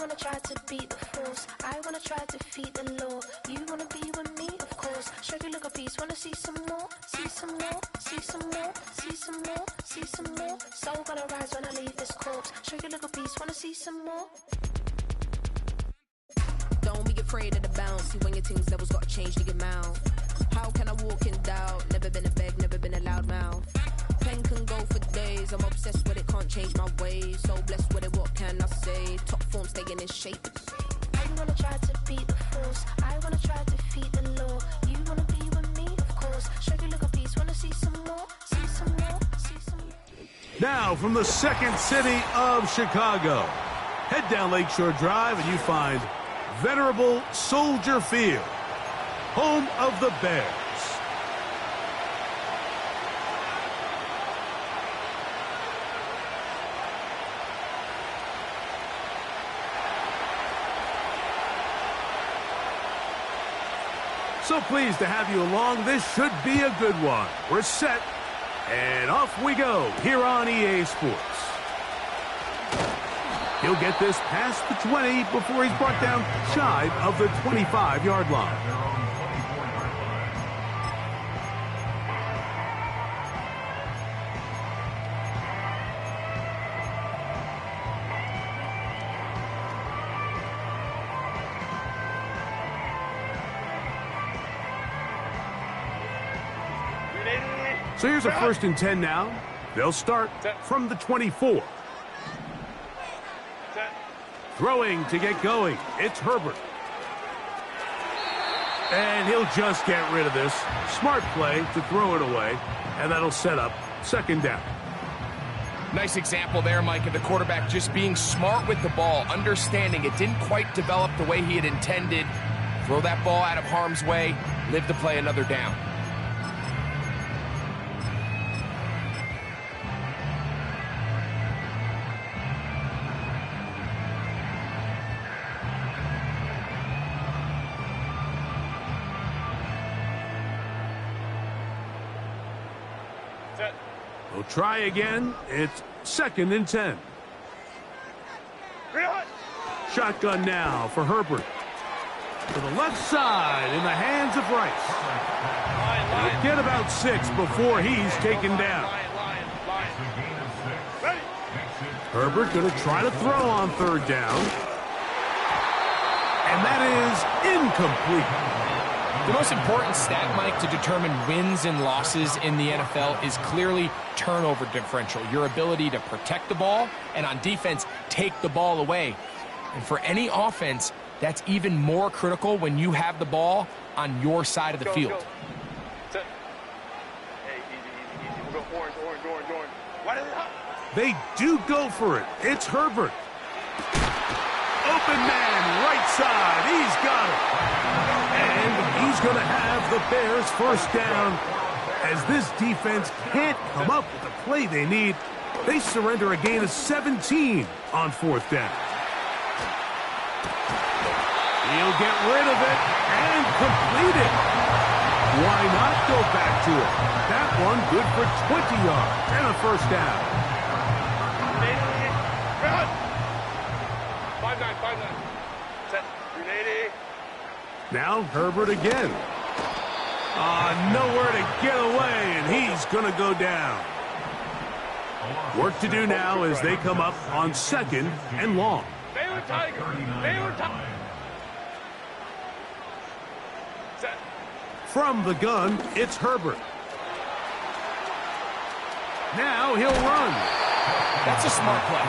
wanna try to beat the force. I wanna try to defeat the law. You wanna be with me, of course. Show you look a piece. Wanna see some more? See some more? See some more? See some more? See some more? Soul gonna rise when I leave this corpse. Show you look a piece. Wanna see some more? Don't be afraid of the bounce. See when your things levels gotta change to your mouth. How can I walk in doubt? Never been a beg, never been a loud mouth. Pen can go for days. I'm obsessed with it, can't change my ways. So blessed with it, what can I say? Top form staying in shape. I wanna try to beat the force. I wanna try to defeat the law. You wanna be with me, of course. Show you look a piece. Wanna see some more? See some more? See some more? Now from the second city of Chicago, head down Lakeshore Drive and you find venerable Soldier Field, home of the Bears. So pleased to have you along. This should be a good one. We're set, and off we go here on EA Sports. He'll get this past the 20 before he's brought down shy of the 25-yard line. So here's a 1st and 10 now. They'll start from the 24. Throwing to get going. It's Herbert. And he'll just get rid of this. Smart play to throw it away. And that'll set up 2nd down. Nice example there, Mike, of the quarterback just being smart with the ball, understanding it didn't quite develop the way he had intended. Throw that ball out of harm's way, live to play another down. We'll try again. It's 2nd and 10. Shotgun now for Herbert. To the left side in the hands of Rice. He'll get about 6 before he's taken down. Herbert going to try to throw on 3rd down. And that is incomplete. The most important stat, Mike, to determine wins and losses in the NFL is clearly turnover differential, your ability to protect the ball and on defense take the ball away. And for any offense, that's even more critical when you have the ball on your side of the field. Hey, easy. We'll go orange. Why did it hop? They do go for it. It's Herbert. Open man, right side. He's got it. And he's going to have the Bears 1st down. As this defense can't come up with the play they need, they surrender a gain of 17 on 4th down. He'll get rid of it and complete it. Why not go back to it? That one good for 20 yards and a 1st down. 5-9. Set. 380. Now Herbert again. Nowhere to get away, and he's going to go down. Work to do now as they come up on 2nd and long. Baylor Tiger. Set. From the gun, it's Herbert. Now he'll run. That's a smart play.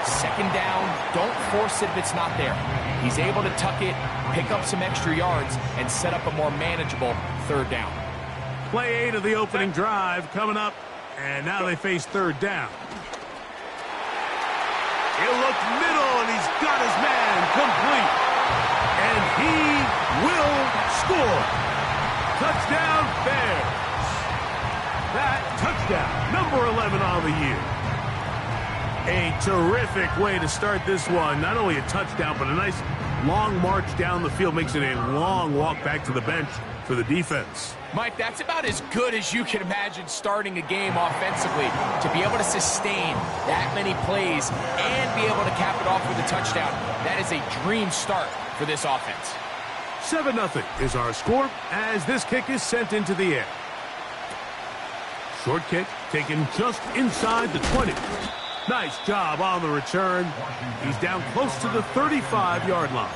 2nd down, don't force it if it's not there. He's able to tuck it, pick up some extra yards, and set up a more manageable 3rd down. Play 8 of the opening drive coming up, and now they face 3rd down. He'll look middle, and he's got his man complete. And he will score. Touchdown, Bears. That touchdown, number 11 on the year. A terrific way to start this one. Not only a touchdown, but a nice long march down the field. Makes it a long walk back to the bench for the defense. Mike, that's about as good as you can imagine starting a game offensively. To be able to sustain that many plays and be able to cap it off with a touchdown, that is a dream start for this offense. 7-0 is our score as this kick is sent into the air. Short kick taken just inside the 20. Nice job on the return. He's down close to the 35-yard line.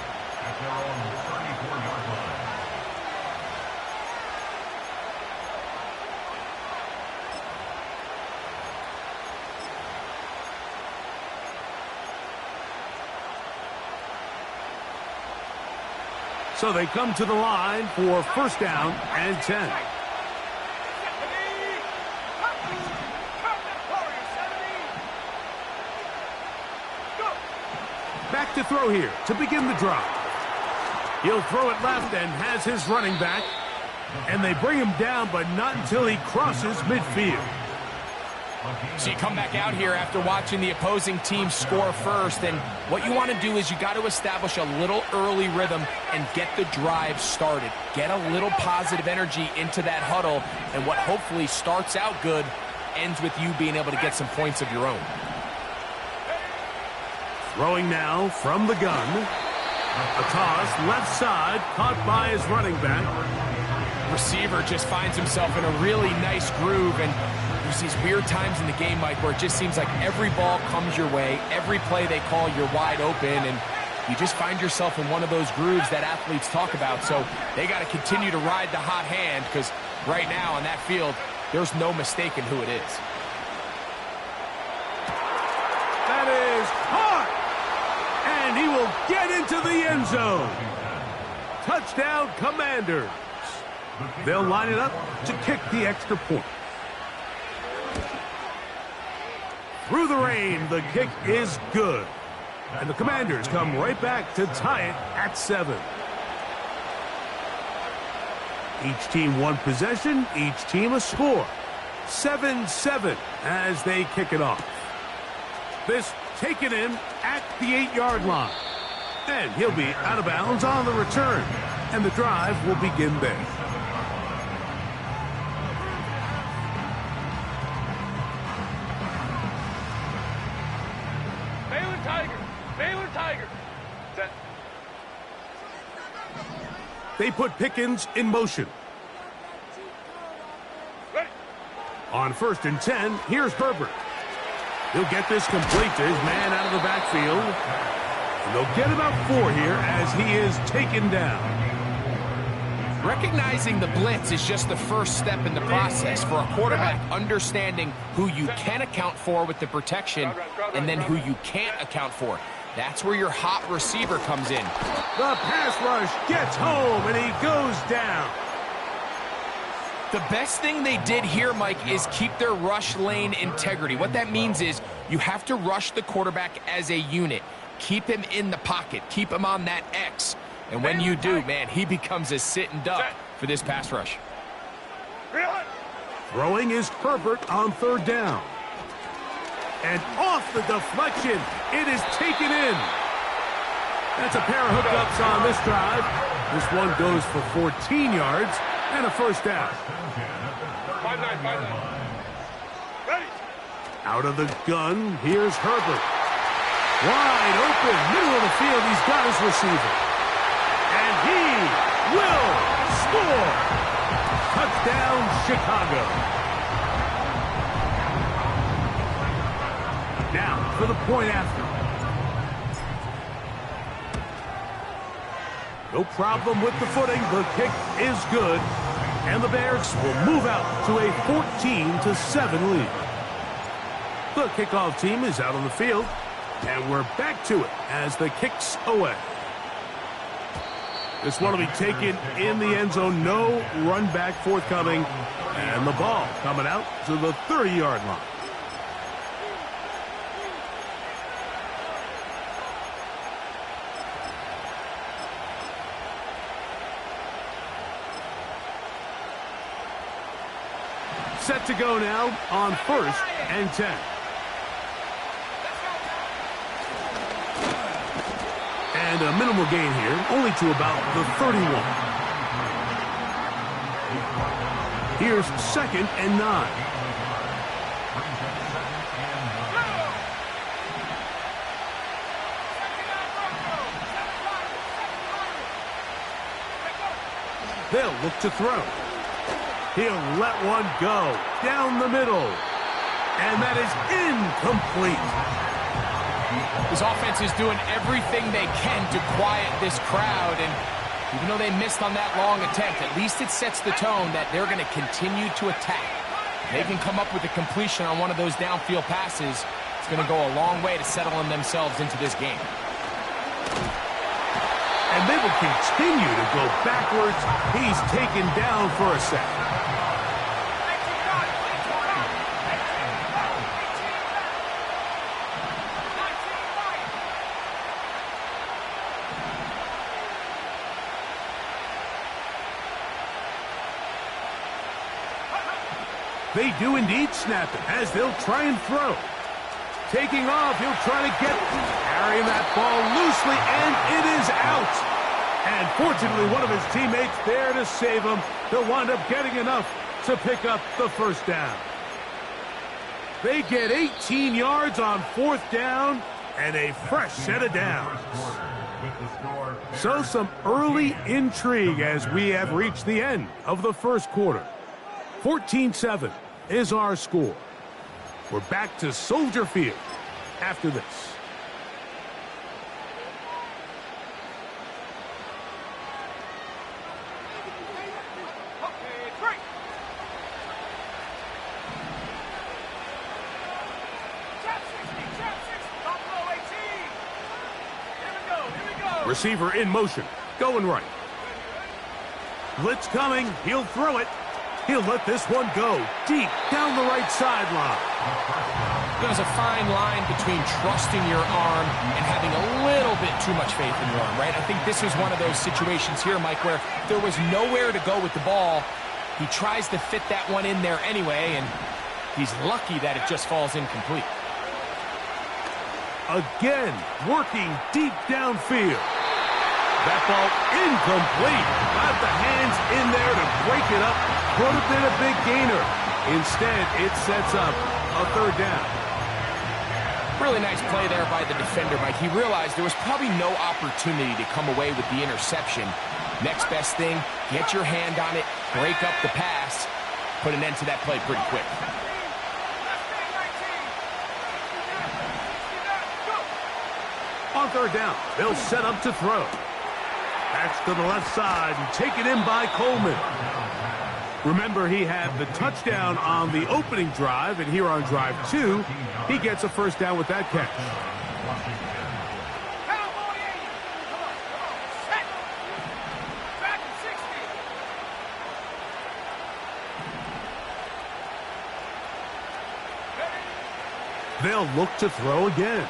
So they come to the line for first down and 10. Back to throw here to begin the drive. He'll throw it left and has his running back. And they bring him down, but not until he crosses midfield. So you come back out here after watching the opposing team score first, and what you want to do is you got to establish a little early rhythm and get the drive started. Get a little positive energy into that huddle, and what hopefully starts out good ends with you being able to get some points of your own. Throwing now from the gun. A toss left side, caught by his running back. Receiver just finds himself in a really nice groove, and there's these weird times in the game, Mike, where it just seems like every ball comes your way, every play they call, you're wide open, and you just find yourself in one of those grooves that athletes talk about. So they got to continue to ride the hot hand, because right now on that field, there's no mistaking who it is. That is hard, and he will get into the end zone. Touchdown, Commanders. They'll line it up to kick the extra point. Through the rain, the kick is good. And the Commanders come right back to tie it at 7. Each team one possession, each team a score. 7-7 as they kick it off. This taken in at the 8-yard line. And he'll be out of bounds on the return. And the drive will begin there. They put Pickens in motion. Ready. On 1st and 10, here's Herbert. He'll get this complete to his man out of the backfield. And they'll get about 4 here as he is taken down. Recognizing the blitz is just the first step in the process for a quarterback, understanding who you can account for with the protection and then who you can't account for. That's where your hot receiver comes in. The pass rush gets home, and he goes down. The best thing they did here, Mike, is keep their rush lane integrity. What that means is you have to rush the quarterback as a unit. Keep him in the pocket. Keep him on that X. And when you do, man, he becomes a sitting duck for this pass rush. Throwing is Herbert on 3rd down. And off the deflection, it is taken in. That's a pair of hookups on this drive. This one goes for 14 yards and a first down. 5-9. Ready. Out of the gun, here's Herbert. Wide open, middle of the field, he's got his receiver. And he will score. Touchdown, Chicago. Now for the point after. No problem with the footing. The kick is good. And the Bears will move out to a 14-7 lead. The kickoff team is out on the field. And we're back to it as the kick's away. This one will be taken in the end zone. No run back forthcoming. And the ball coming out to the 30-yard line. Set to go now on 1st and 10. And a minimal gain here, only to about the 31. Here's 2nd and 9. They'll look to throw. He'll let one go down the middle. And that is incomplete. His offense is doing everything they can to quiet this crowd. And even though they missed on that long attempt, at least it sets the tone that they're going to continue to attack. They can come up with a completion on one of those downfield passes. It's going to go a long way to settling themselves into this game. And they will continue to go backwards. He's taken down for a sack. They do indeed snap it as they'll try and throw. Taking off, he'll try to carry that ball loosely, and it is out. And fortunately, one of his teammates there to save him. They'll wind up getting enough to pick up the first down. They get 18 yards on 4th down and a fresh set of downs. So some early intrigue as we have reached the end of the first quarter. 14-7 is our score. We're back to Soldier Field after this. Receiver in motion, going right. Blitz coming, he'll throw it. He'll let this one go deep down the right sideline. There's a fine line between trusting your arm and having a little bit too much faith in your arm, right? I think this is one of those situations here, Mike, where there was nowhere to go with the ball. He tries to fit that one in there anyway, and he's lucky that it just falls incomplete. Again, working deep downfield. That ball incomplete. Got the hands in there to break it up. Would have been a big gainer. Instead, it sets up a 3rd down. Really nice play there by the defender, Mike. He realized there was probably no opportunity to come away with the interception. Next best thing, get your hand on it, break up the pass, put an end to that play pretty quick. On 3rd down, they'll set up to throw. That's to the left side and taken in by Coleman. Remember, he had the touchdown on the opening drive, and here on drive 2, he gets a first down with that catch. They'll look to throw again.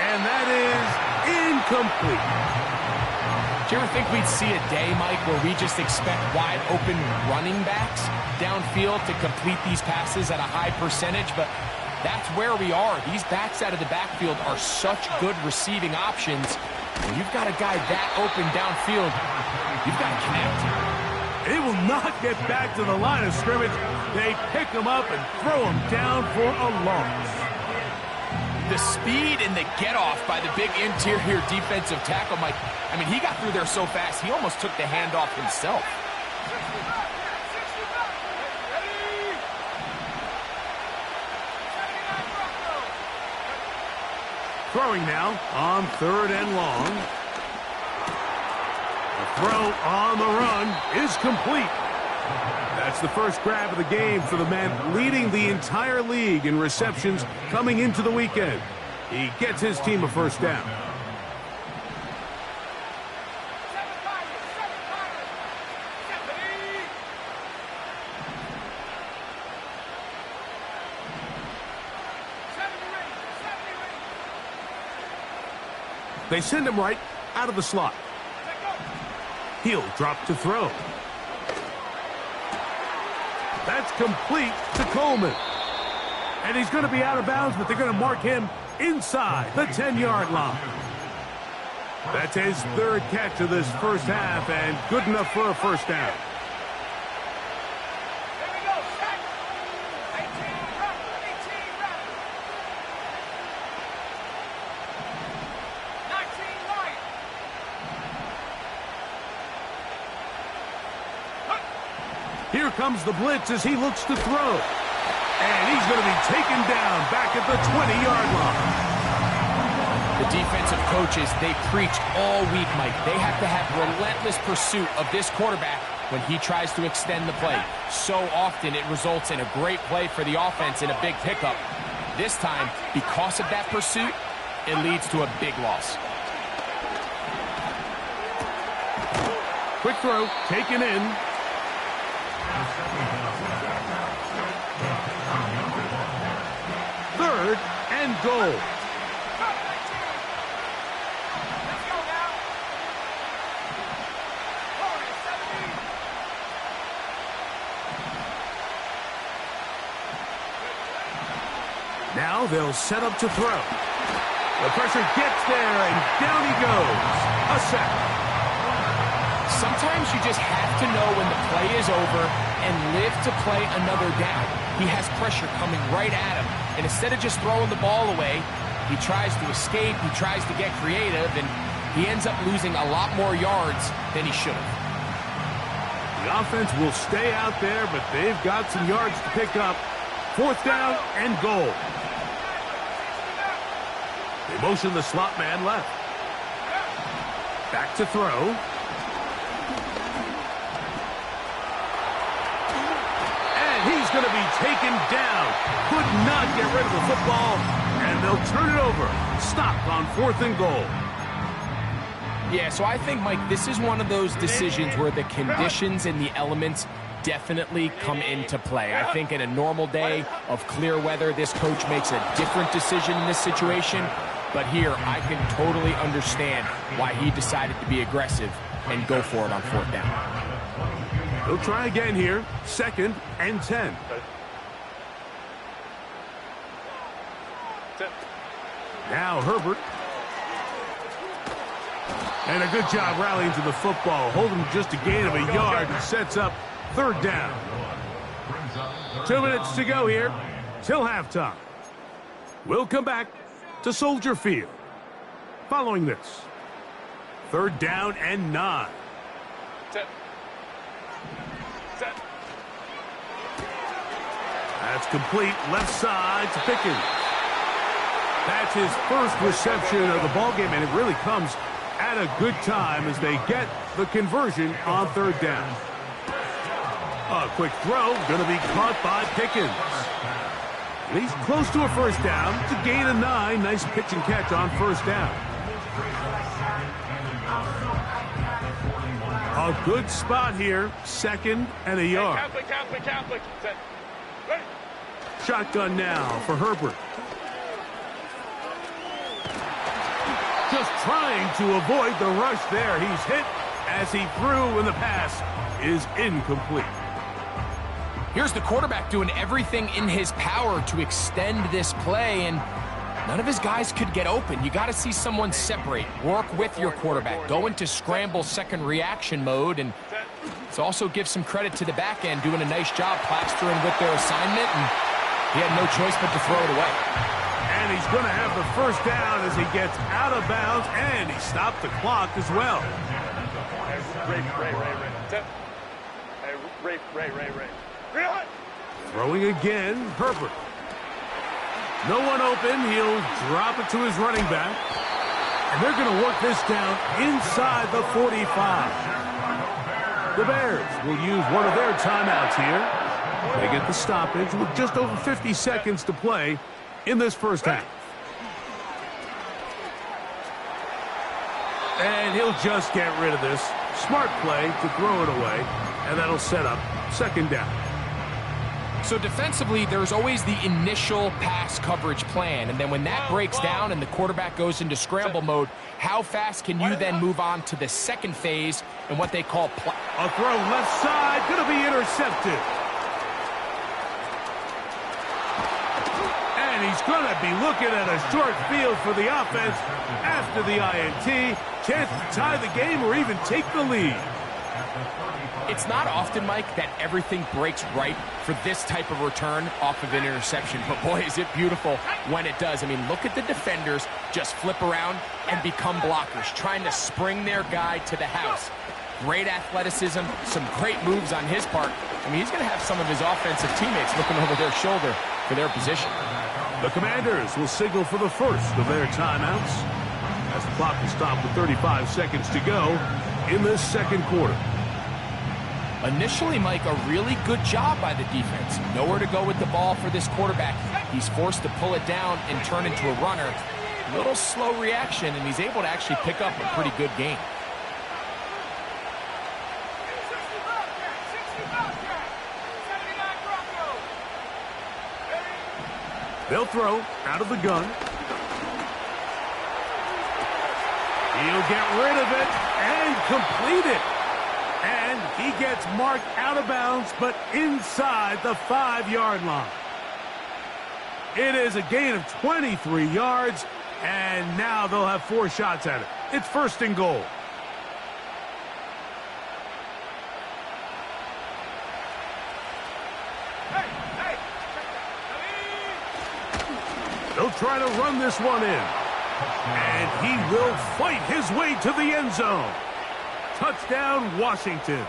And that is incomplete. Do you ever think we'd see a day, Mike, where we just expect wide open running backs downfield to complete these passes at a high percentage? But that's where we are. These backs out of the backfield are such good receiving options. When you've got a guy that open downfield, you've got to connect. It will not get back to the line of scrimmage. They pick him up and throw him down for a loss. The speed and the get-off by the big interior defensive tackle, Mike. I mean, he got through there so fast, he almost took the handoff himself. Throwing now on 3rd and long. The throw on the run is complete. That's the first grab of the game for the man leading the entire league in receptions coming into the weekend. He gets his team a first down. They send him right out of the slot. He'll drop to throw. That's complete to Coleman. And he's going to be out of bounds, but they're going to mark him inside the 10-yard line. That's his third catch of this first half, and good enough for a first down. Here comes the blitz as he looks to throw. And he's going to be taken down back at the 20-yard line. The defensive coaches, they preach all week, Mike. They have to have relentless pursuit of this quarterback when he tries to extend the play. So often it results in a great play for the offense and a big pickup. This time, because of that pursuit, it leads to a big loss. Quick throw, taken in. Third and goal. Now they'll set up to throw. The pressure gets there, and down he goes. A sack. Sometimes you just have to know when the play is over and live to play another down. He has pressure coming right at him, and instead of just throwing the ball away, he tries to escape, he tries to get creative, and he ends up losing a lot more yards than he should have. The offense will stay out there, but they've got some yards to pick up. Fourth down and goal. They motion the slot man left. Back to throw. He's going to be taken down. Could not get rid of the football, and they'll turn it over. Stop on fourth and goal. Yeah, so I think, Mike, this is one of those decisions where the conditions and the elements definitely come into play. I think in a normal day of clear weather, this coach makes a different decision in this situation. But here, I can totally understand why he decided to be aggressive and go for it on fourth down. They'll try again here. Second and 10. Now Herbert. And a good job rallying to the football. Holding just a gain of a yard and sets up third down. 2 minutes to go here till halftime. We'll come back to Soldier Field. Following this, third down and 9. That's complete left side to Pickens. That's his first reception of the ballgame, and it really comes at a good time as they get the conversion on third down. A quick throw, going to be caught by Pickens. And he's close to a first down. It's a gain of 9. Nice pitch and catch on first down. A good spot here. Second and a yard. Catholic. Shotgun now for Herbert. Just trying to avoid the rush there. He's hit as he threw, and the pass is incomplete. Here's the quarterback doing everything in his power to extend this play, and none of his guys could get open. You got to see someone separate, work with your quarterback, go into scramble second reaction mode, and let's also give some credit to the back end doing a nice job plastering with their assignment, and he had no choice but to throw it away. And he's going to have the first down as he gets out of bounds, and he stopped the clock as well. Ray. Throwing again, Herbert. No one open. He'll drop it to his running back. And they're going to work this down inside the 45. The Bears will use one of their timeouts here. They get the stoppage with just over 50 seconds to play in this first half. And he'll just get rid of this. Smart play to throw it away, and that'll set up second down. So defensively, there's always the initial pass coverage plan, and then when that breaks down and the quarterback goes into scramble mode, how fast can you then move on to the second phase and what they call a throw left side, going to be intercepted. And And he's going to be looking at a short field for the offense after the INT. Chance to tie the game or even take the lead. It's not often, Mike, that everything breaks right for this type of return off of an interception. But boy, is it beautiful when it does. I mean, look at the defenders just flip around and become blockers, trying to spring their guy to the house. Great athleticism, some great moves on his part. I mean, he's going to have some of his offensive teammates looking over their shoulder for their position. The Commanders will signal for the first of their timeouts as the clock will stop with 35 seconds to go in this second quarter. Initially, Mike, a really good job by the defense. Nowhere to go with the ball for this quarterback. He's forced to pull it down and turn into a runner. A little slow reaction, and he's able to actually pick up a pretty good game. They'll throw out of the gun. He'll get rid of it and complete it. And he gets marked out of bounds, but inside the 5-yard line. It is a gain of 23 yards, and now they'll have 4 shots at it. It's first and goal. They'll try to run this one in. And he will fight his way to the end zone. Touchdown, Washington.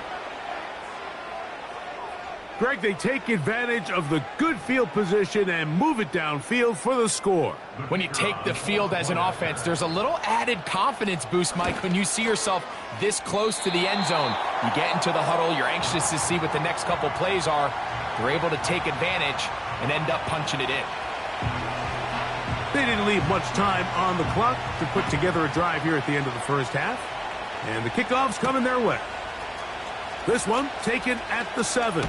Greg, they take advantage of the good field position and move it downfield for the score. When you take the field as an offense, there's a little added confidence boost, Mike, when you see yourself this close to the end zone. You get into the huddle, you're anxious to see what the next couple plays are. You're able to take advantage and end up punching it in. They didn't leave much time on the clock to put together a drive here at the end of the first half. And the kickoff's coming their way. This one taken at the 7.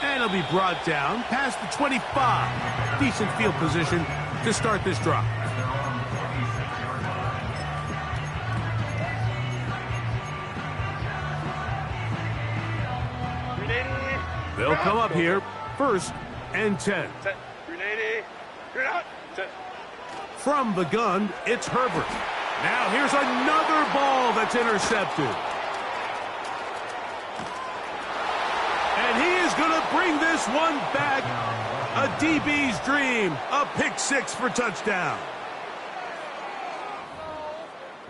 And it'll be brought down past the 25. Decent field position to start this drive. They'll come up here, 1st and 10. From the gun, it's Herbert. Now here's another ball that's intercepted. And he is going to bring this one back. A DB's dream. A pick 6 for touchdown.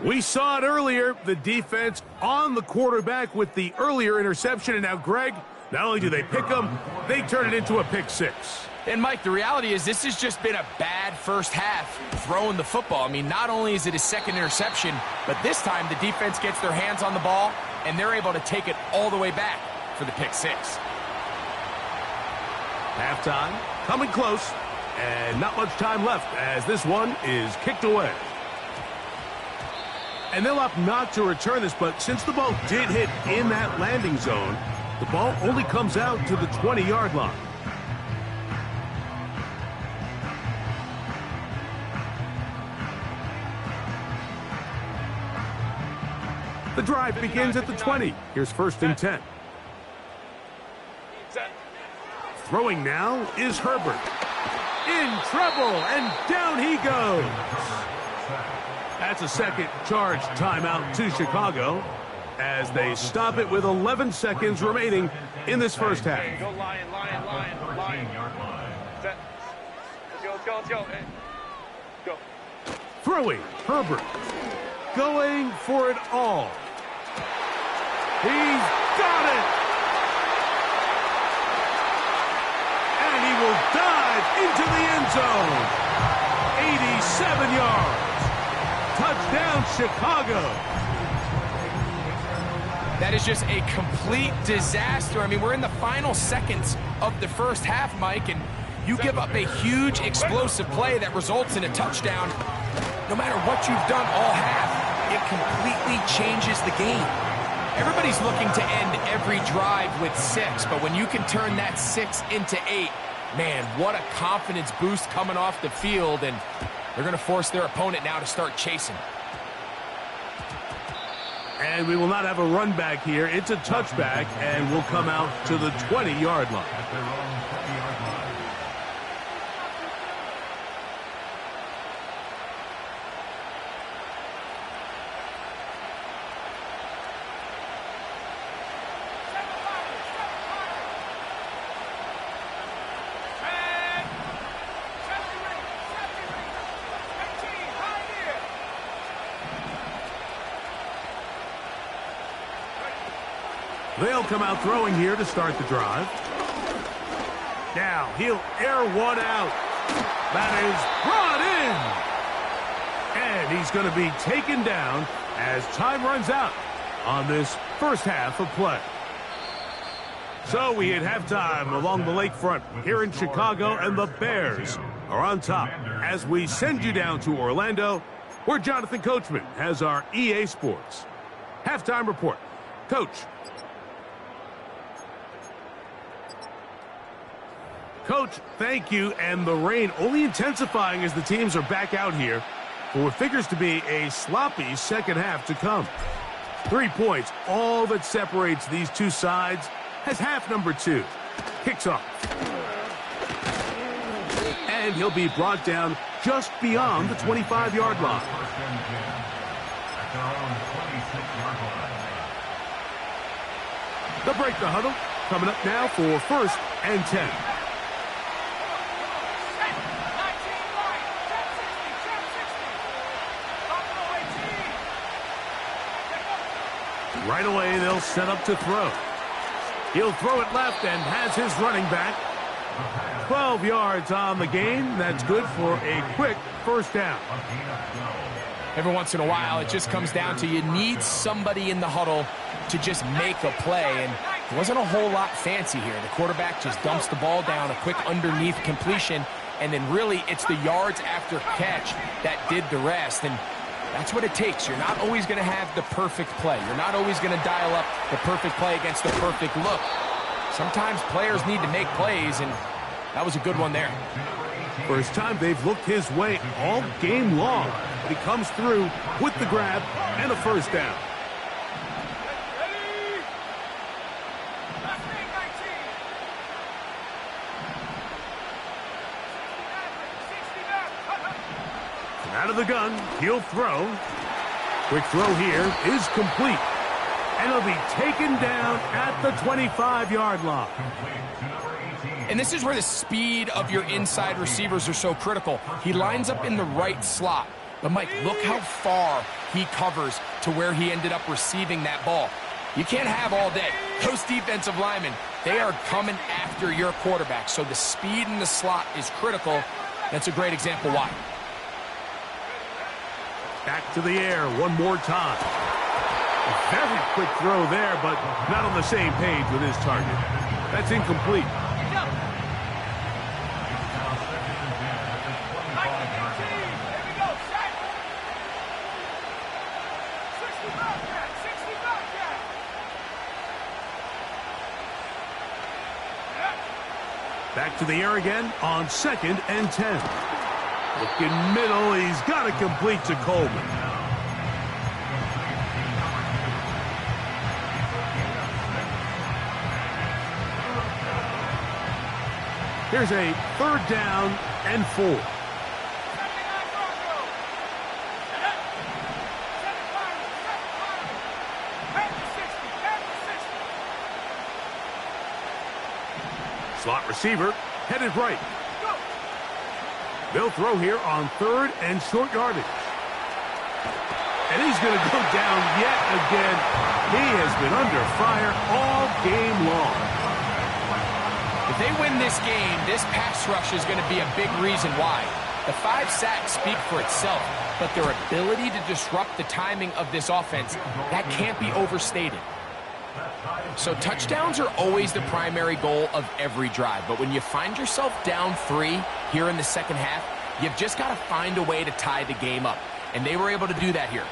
We saw it earlier. The defense on the quarterback with the earlier interception. And now, Greg, not only do they pick him, they turn it into a pick 6. And, Mike, the reality is this has just been a bad first half throwing the football. I mean, not only is it his second interception, but this time the defense gets their hands on the ball, and they're able to take it all the way back for the pick 6. Halftime coming close, and not much time left as this one is kicked away. And they'll opt not to return this, but since the ball did hit in that landing zone, the ball only comes out to the 20-yard line. The drive begins at the 20. Here's 1st and 10. Throwing now is Herbert. In trouble, and down he goes. That's a second charge timeout to Chicago as they stop it with 11 seconds remaining in this first half. Go Lion. Set. Let's go. Hey. Go. Throwing, Herbert. Going for it all. He's got it! And he will dive into the end zone. 87 yards. Touchdown, Chicago. That is just a complete disaster. I mean, we're in the final seconds of the first half, Mike, and you give up a huge explosive play that results in a touchdown. No matter what you've done all half, it completely changes the game. Everybody's looking to end every drive with 6, but when you can turn that 6 into 8, man, what a confidence boost coming off the field, and they're going to force their opponent now to start chasing. And we will not have a run back here. It's a touchback, and will come out to the 20-yard line. They'll come out throwing here to start the drive. Now he'll air one out. That is brought in. And he's going to be taken down as time runs out on this first half of play. So we hit halftime along the lakefront here in Chicago, and the Bears are on top as we send you down to Orlando, where Jonathan Coachman has our EA Sports halftime report. Coach. Coach, thank you. And the rain only intensifying as the teams are back out here for what figures to be a sloppy second half to come. 3 points, all that separates these two sides, as half number 2 kicks off. And he'll be brought down just beyond the 25-yard line. They'll break the huddle. Coming up now for 1st and 10. Right away, they'll set up to throw. He'll throw it left and has his running back. 12 yards on the game. That's good for a quick first down. Every once in a while, it just comes down to you need somebody in the huddle to just make a play. And it wasn't a whole lot fancy here. The quarterback just dumps the ball down, a quick underneath completion, and then really it's the yards after catch that did the rest. And that's what it takes. You're not always going to have the perfect play. You're not always going to dial up the perfect play against the perfect look. Sometimes players need to make plays, and that was a good one there. First time they've looked his way all game long. But he comes through with the grab and a first down. Out of the gun, he'll throw. Quick throw here is complete. And he'll be taken down at the 25-yard line. And this is where the speed of your inside receivers are so critical. He lines up in the right slot. But, Mike, look how far he covers to where he ended up receiving that ball. You can't have all day. Those defensive linemen, they are coming after your quarterback. So the speed in the slot is critical. That's a great example why. Back to the air one more time. A very quick throw there, but not on the same page with his target. That's incomplete. Back to the air again on 2nd and 10. Looking middle, he's got it complete to Coleman. Here's a 3rd down and 4. Slot receiver headed right. They'll throw here on 3rd and short yardage. And he's going to go down yet again. He has been under fire all game long. If they win this game, this pass rush is going to be a big reason why. The 5 sacks speak for itself, but their ability to disrupt the timing of this offense, that can't be overstated. So touchdowns are always the primary goal of every drive. But when you find yourself down 3 here in the second half, you've just got to find a way to tie the game up. And they were able to do that here.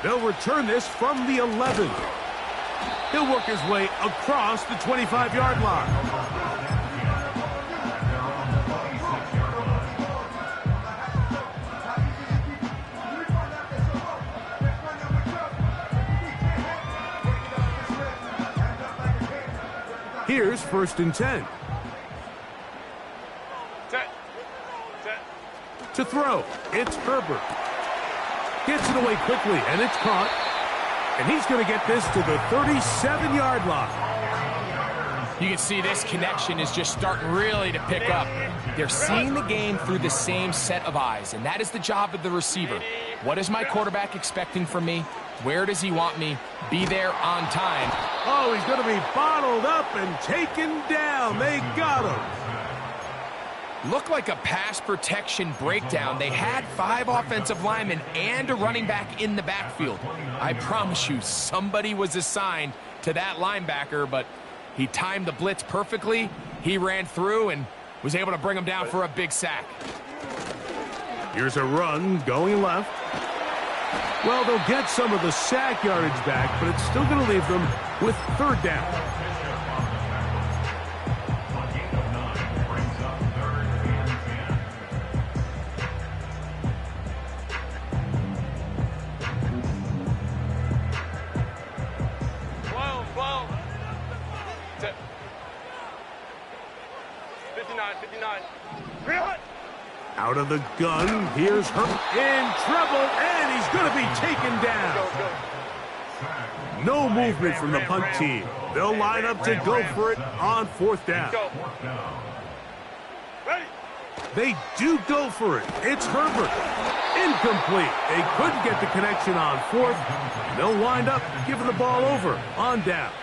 They'll return this from the 11. He'll work his way across the 25-yard line. Here's 1st and 10. To throw, it's Herbert. Gets it away quickly, and it's caught. And he's going to get this to the 37-yard line. You can see this connection is just starting really to pick up. They're seeing the game through the same set of eyes, and that is the job of the receiver. What is my quarterback expecting from me? Where does he want me? Be there on time. Oh, he's going to be bottled up and taken down. They got him. Looked like a pass protection breakdown. They had 5 offensive linemen and a running back in the backfield. I promise you, somebody was assigned to that linebacker, but he timed the blitz perfectly. He ran through and was able to bring him down for a big sack. Here's a run going left. Well, they'll get some of the sack yardage back, but it's still going to leave them with 3rd down. Out of the gun, here's her in trouble, and he's going to be taken down. No movement from the punt team. They'll line up to go for it on 4th down. They do go for it. It's Herbert. Incomplete. They couldn't get the connection on 4th. They'll wind up giving the ball over on downs.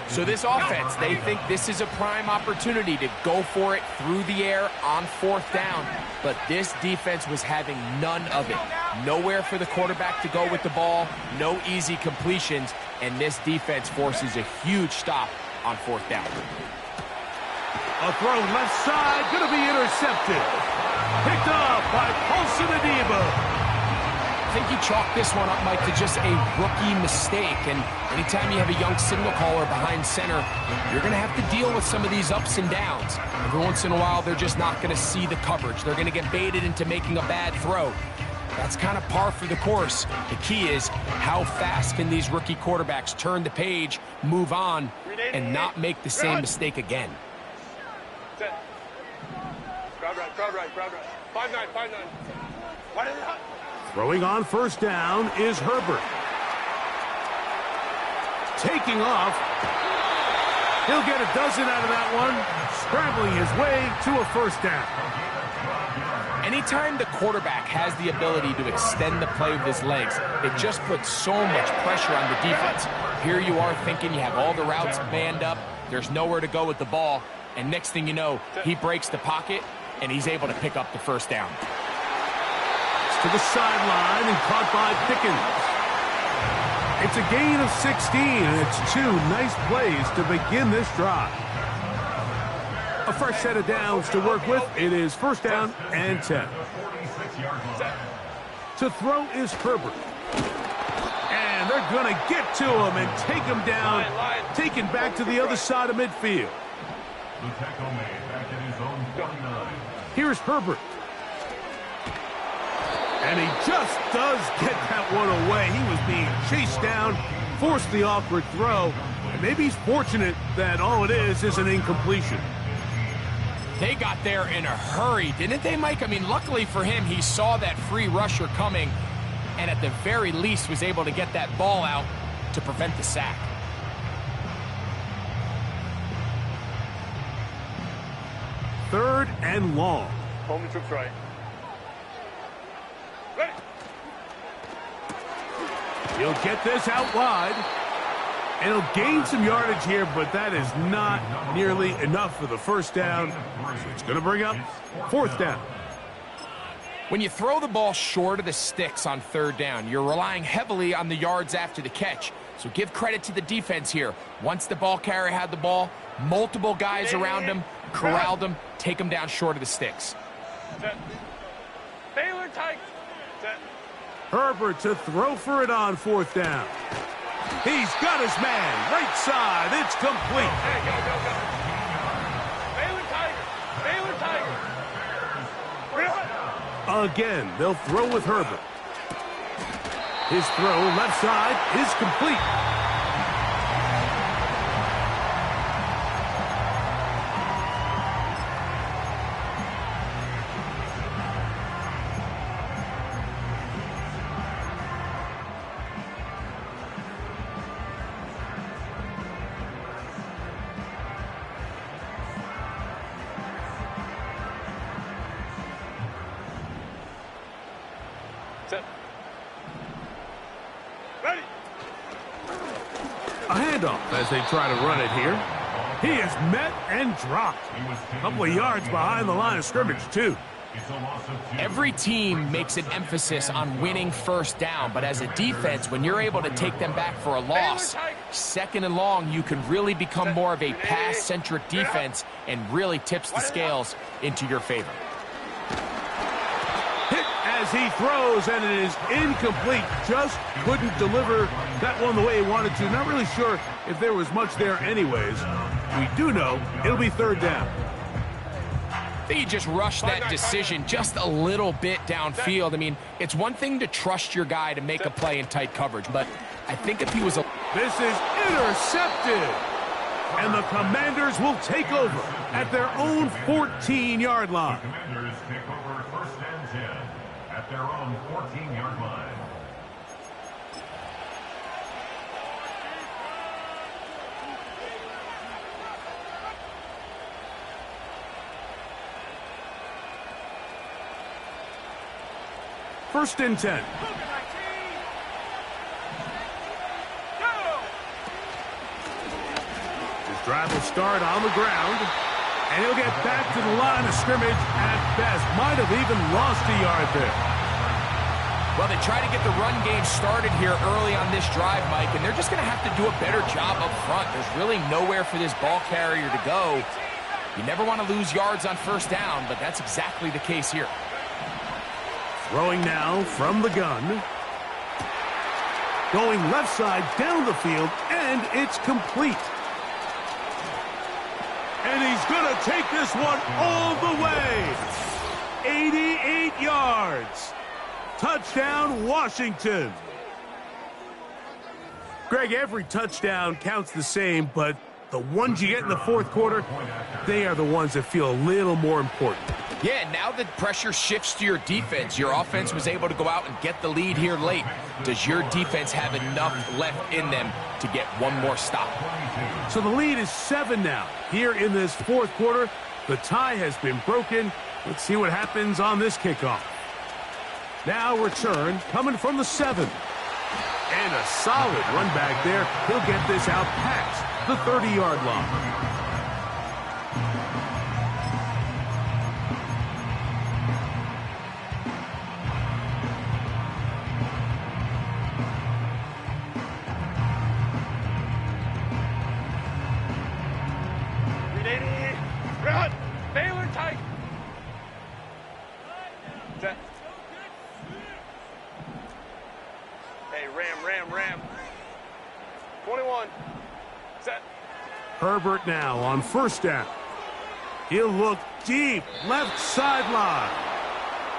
So this offense, they think this is a prime opportunity to go for it through the air on 4th down. But this defense was having none of it. Nowhere for the quarterback to go with the ball, no easy completions, and this defense forces a huge stop on 4th down. A throw left side, going to be intercepted. Picked up by Paulson Adebo. I think you chalk this one up, Mike, to just a rookie mistake. And anytime you have a young signal caller behind center, you're going to have to deal with some of these ups and downs. Every once in a while, they're just not going to see the coverage. They're going to get baited into making a bad throw. That's kind of par for the course. The key is how fast can these rookie quarterbacks turn the page, move on, and not make the same mistake again. Crowd right. 5-9. What is it? Throwing on 1st down is Herbert. Taking off. He'll get a dozen out of that one. Scrambling his way to a 1st down. Anytime the quarterback has the ability to extend the play with his legs, it just puts so much pressure on the defense. Here you are thinking you have all the routes manned up. There's nowhere to go with the ball. And next thing you know, he breaks the pocket, and he's able to pick up the 1st down. To the sideline and caught by Pickens. It's a gain of 16, and it's 2 nice plays to begin this drive. A fresh set of downs to work with. It is 1st down and 10. To throw is Herbert. And they're going to get to him and take him down, taken back to the other side of midfield. Here's Herbert. And he just does get that one away. He was being chased down, forced the awkward throw, and maybe he's fortunate that all it is an incompletion. They got there in a hurry, didn't they, Mike? I mean, luckily for him, he saw that free rusher coming, and at the very least was able to get that ball out to prevent the sack. Third and long. Home troops right. Ready. He'll get this out wide. And he'll gain some yardage here, but that is not nearly enough for the 1st down. So it's going to bring up 4th down. When you throw the ball short of the sticks on 3rd down, you're relying heavily on the yards after the catch. So give credit to the defense here. Once the ball carrier had the ball, multiple guys around him, corralled him, take him down short of the sticks. Baylor tight. Herbert to throw for it on 4th down. He's got his man. Right side. It's complete. Hey, go. Baylor Tiger. Again, they'll throw with Herbert. His throw left side is complete. Set. Ready. A handoff as they try to run it here. He is met and dropped. A couple of yards behind the line of scrimmage, too. Every team makes an emphasis on winning first down, but as a defense, when you're able to take them back for a loss, second and long, you can really become more of a pass-centric defense and really tips the scales into your favor. Hit as he throws, and it is incomplete. Just couldn't deliver that one the way he wanted to. Not really sure if there was much there anyways. We do know it'll be third down. I think he just rushed that decision just a little bit downfield. I mean, it's one thing to trust your guy to make a play in tight coverage, but I think if he was a... This is intercepted. And the Commanders will take over at their own 14-yard line. The Commanders take over first and 10 at their own 14-yard line. First and 10. His drive will start on the ground, and he'll get back to the line of scrimmage at best. Might have even lost a yard there. Well, they try to get the run game started here early on this drive, Mike, and they're just going to have to do a better job up front. There's really nowhere for this ball carrier to go. You never want to lose yards on first down, but that's exactly the case here. Throwing now from the gun. Going left side down the field, and it's complete. And he's going to take this one all the way. 88 yards. Touchdown, Washington. Greg, every touchdown counts the same, but the ones you get in the fourth quarter, they are the ones that feel a little more important. Yeah, now the pressure shifts to your defense. Your offense was able to go out and get the lead here late. Does your defense have enough left in them to get one more stop? So the lead is 7 now. Here in this fourth quarter, the tie has been broken. Let's see what happens on this kickoff. Now return coming from the 7. And a solid run back there. He'll get this out past the 30-yard line. Run! Baylor tight! Set. Hey, ram. 21. Set. Herbert now on first down. He'll look deep, left sideline.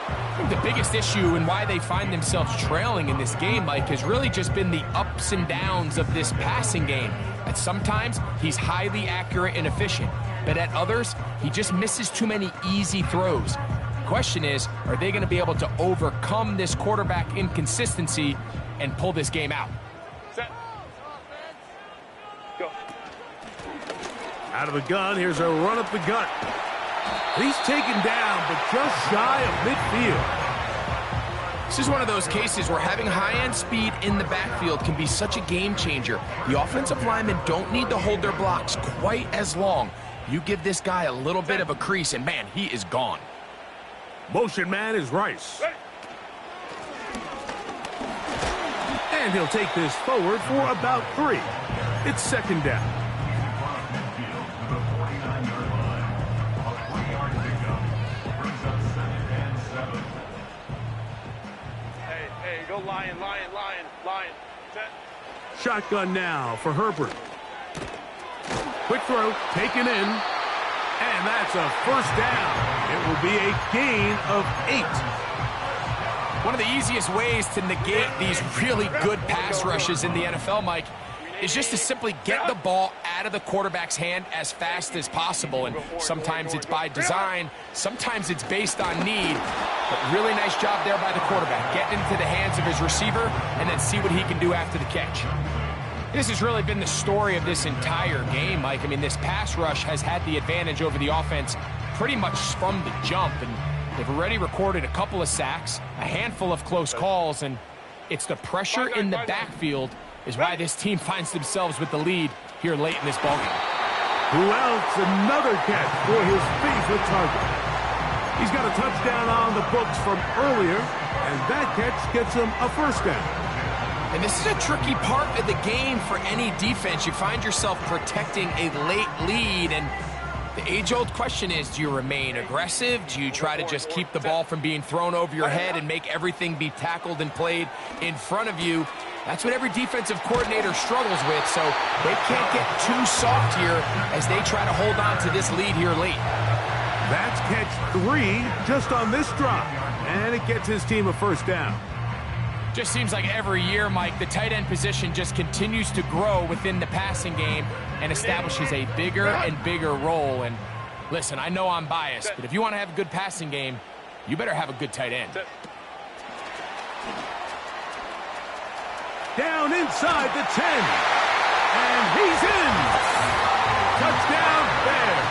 I think the biggest issue and why they find themselves trailing in this game, Mike, has really just been the ups and downs of this passing game. And sometimes he's highly accurate and efficient, but at others, he just misses too many easy throws. The question is, are they going to be able to overcome this quarterback inconsistency and pull this game out? Set. Go. Out of the gun, here's a run up the gut. He's taken down, but just shy of midfield. This is one of those cases where having high-end speed in the backfield can be such a game changer. The offensive linemen don't need to hold their blocks quite as long. You give this guy a little bit of a crease, and man, he is gone. Motion man is Rice. And he'll take this forward for about 3. It's second down. Hey, go lion. Set. Shotgun now for Herbert. Quick throw, taken in, and that's a first down. It will be a gain of 8. One of the easiest ways to negate these really good pass rushes in the NFL, Mike, is just to simply get the ball out of the quarterback's hand as fast as possible. And sometimes it's by design, sometimes it's based on need. But really nice job there by the quarterback, getting into the hands of his receiver and then see what he can do after the catch. This has really been the story of this entire game, Mike. I mean, this pass rush has had the advantage over the offense pretty much from the jump. And They've already recorded a couple of sacks, a handful of close calls, and it's the pressure in the backfield is why this team finds themselves with the lead here late in this ballgame. Who else? Another catch for his favorite target. He's got a touchdown on the books from earlier, and that catch gets him a first down. And this is a tricky part of the game for any defense. You find yourself protecting a late lead, and the age-old question is, do you remain aggressive? Do you try to just keep the ball from being thrown over your head and make everything be tackled and played in front of you? That's what every defensive coordinator struggles with, so they can't get too soft here as they try to hold on to this lead here late. That's catch 3 just on this drive, and it gets his team a first down. Just seems like every year, Mike, the tight end position just continues to grow within the passing game and establishes a bigger and bigger role. And listen, I know I'm biased, but if you want to have a good passing game, you better have a good tight end. Down inside the 10, and he's in. Touchdown Bears.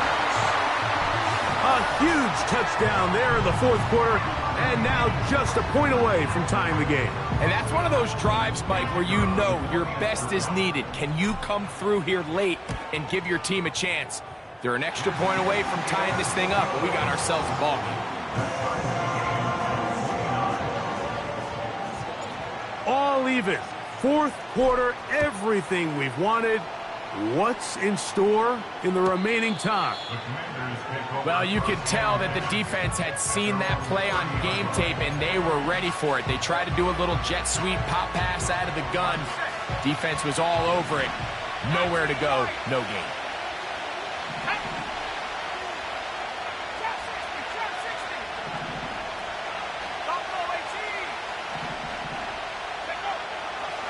A huge touchdown there in the fourth quarter, and now just a point away from tying the game. And that's one of those drives, Mike, where you know your best is needed. Can you come through here late and give your team a chance? They're an extra point away from tying this thing up, but we got ourselves a ball game. All even. Fourth quarter, everything we've wanted. What's in store in the remaining time? Well, you could tell that the defense had seen that play on game tape, and they were ready for it. They tried to do a little jet sweep pop pass out of the gun. Defense was all over it. Nowhere to go, no gain.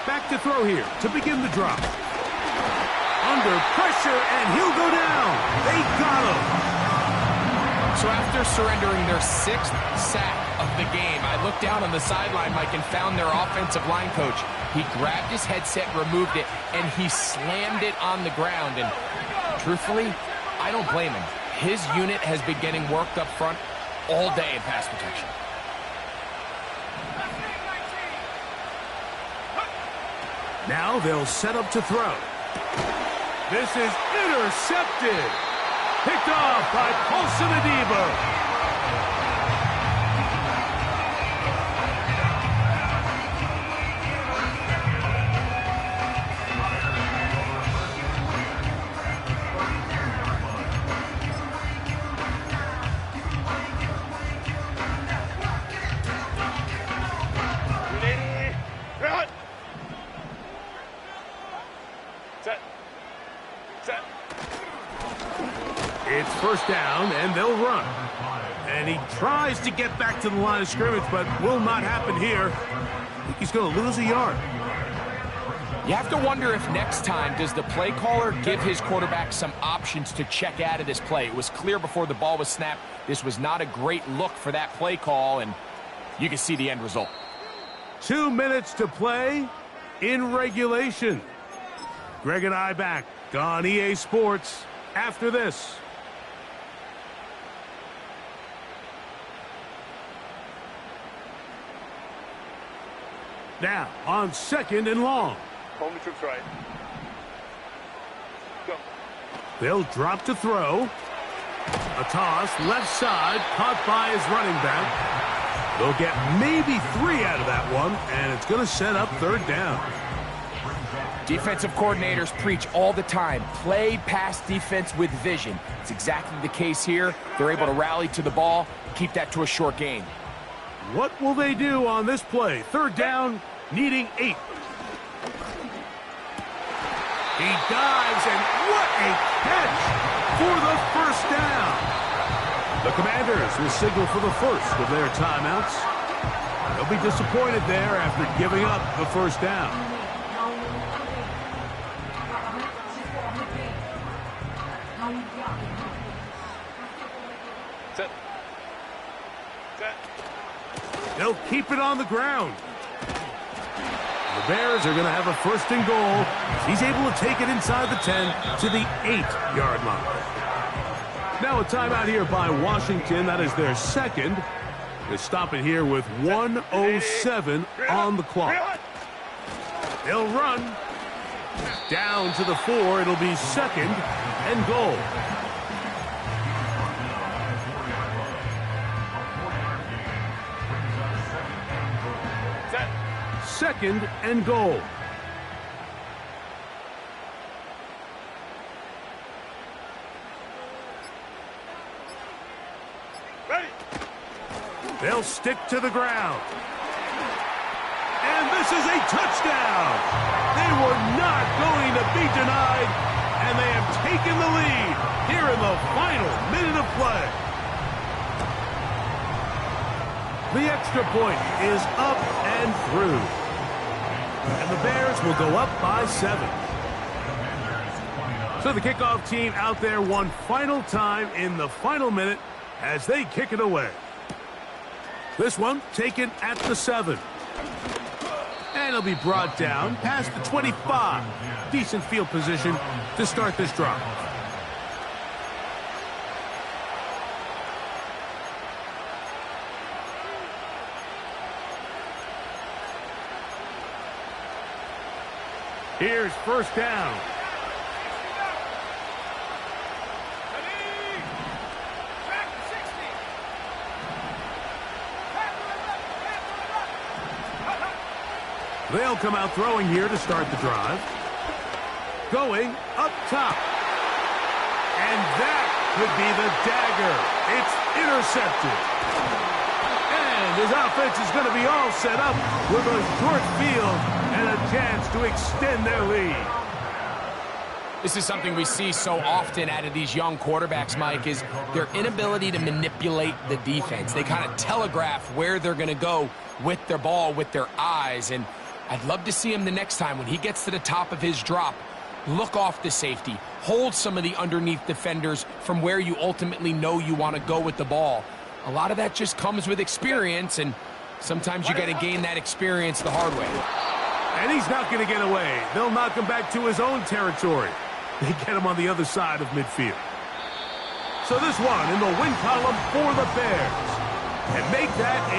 Back to throw here to begin the drop. Under pressure, and he'll go down. They got him. So after surrendering their 6th sack of the game, I looked down on the sideline, Mike, and found their offensive line coach. He grabbed his headset, removed it, and he slammed it on the ground. And truthfully, I don't blame him. His unit has been getting worked up front all day in pass protection. Now they'll set up to throw. This is intercepted. Picked off by Paulson Adebo. It's first down, and they'll run. And he tries to get back to the line of scrimmage, but will not happen here. I think he's going to lose a yard. You have to wonder if next time does the play caller give his quarterback some options to check out of this play. It was clear before the ball was snapped. This was not a great look for that play call, and you can see the end result. 2 minutes to play in regulation. Greg and I back on EA Sports after this. Now, on 2nd and long. Home the troops right. Go. They'll drop to throw. A toss, left side, caught by his running back. They'll get maybe 3 out of that one, and it's going to set up 3rd down. Defensive coordinators preach all the time, play pass defense with vision. It's exactly the case here. They're able to rally to the ball, keep that to a short gain. What will they do on this play? 3rd down, needing 8. He dives, and what a catch for the first down. The Commanders will signal for the first of their timeouts. They'll be disappointed there after giving up the first down. Set. Set. They'll keep it on the ground. The Bears are going to have a 1st and goal. He's able to take it inside the 10 to the 8-yard line. Now a timeout here by Washington. That is their 2nd. They stop it here with 1:07 on the clock. They'll run. Down to the 4. It'll be 2nd and goal. Second and goal. Ready. They'll stick to the ground. And this is a touchdown. They were not going to be denied, and they have taken the lead here in the final minute of play. The extra point is up and through. And the Bears will go up by 7. So the kickoff team out there one final time in the final minute as they kick it away. This one taken at the 7. And it'll be brought down past the 25. Decent field position to start this drive. Here's first down. They'll come out throwing here to start the drive. Going up top. And that could be the dagger. It's intercepted. And his offense is going to be all set up with a short field and a chance to extend their lead. This is something we see so often out of these young quarterbacks, Mike, is their inability to manipulate the defense. They kind of telegraph where they're going to go with their ball, with their eyes. And I'd love to see him the next time when he gets to the top of his drop. Look off the safety. Hold some of the underneath defenders from where you ultimately know you want to go with the ball. A lot of that just comes with experience, and sometimes you got to gain that experience the hard way. And he's not going to get away. They'll knock him back to his own territory. They get him on the other side of midfield. So this one in the win column for the Bears. And make that a